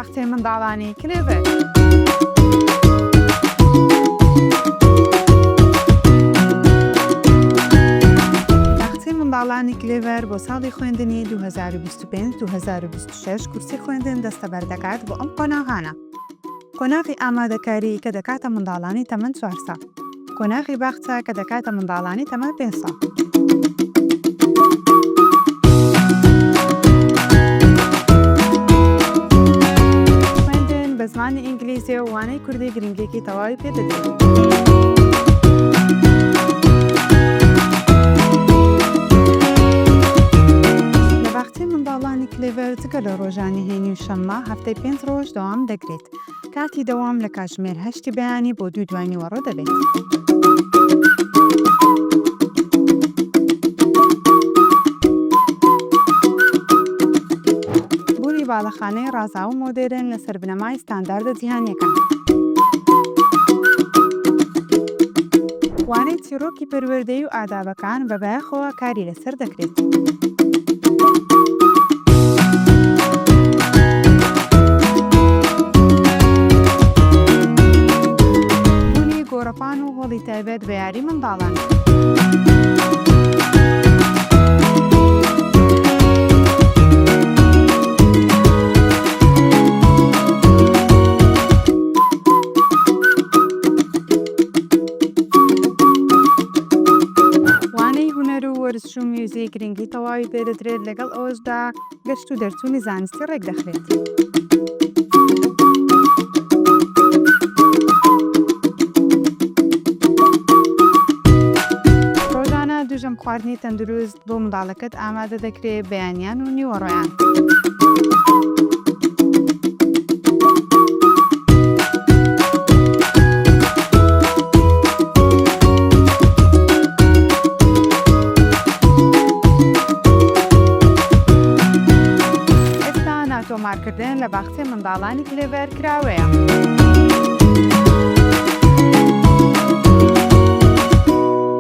باخچەی منداڵانی کلێڤەر. باخچەی منداڵانی کلێڤەر بۆ ساڵی خوێندنی 2025-2026 کورسی خوێندن دەستەبەر دەکات بۆ ئەم قۆناغانە. قۆناغی ئامادەکاری کە دەکاتە منداڵانی تەمەن 4 ساڵ. قۆناغی باخچە کە دەکاتە منداڵانی تەمەن 5 ساڵ. خوێندن بە زمانی ئینگلیزی و وانەی کوردی گرنگێکی تەواوی پێدەدرێت. لە باخچەی منداڵانی کلێڤەر جگە لە ڕۆژانی هێنی و شەممە هەفتەی 5 ڕۆژ دەوام دەگرێت. کاتی دەوام لە کاتژمێر 8 بەیانی بۆ 2 دوای نیوەڕۆ دەبێت. بووری باڵەخانەی ڕازاو و مۆدێرن لەسەر بنەمای ستانداردە جیهانیەکان. وانەی چیرۆکی پەروەردەیی و ئادابەکان بەبایەخەوە کاری لەسەر دەکرێت. بوونی گۆڕەپان و هۆڵی تایبەت بە یاری منداڵان. وەرزش و میوزیک گرنگی تەواوی پێدەدرێت، لەگەڵ ئەوەشدا گەشت و دەرچوونی زانستی ڕێک دەخرێت. ڕۆژانە دوژەم خواردنی تەندروست بۆ منداڵەکەت ئامادە دەکرێت بەیانیان و نیوەڕۆیان. تۆمارکردن لە باخچەی منداڵانی کلێڤەر کراوەیە.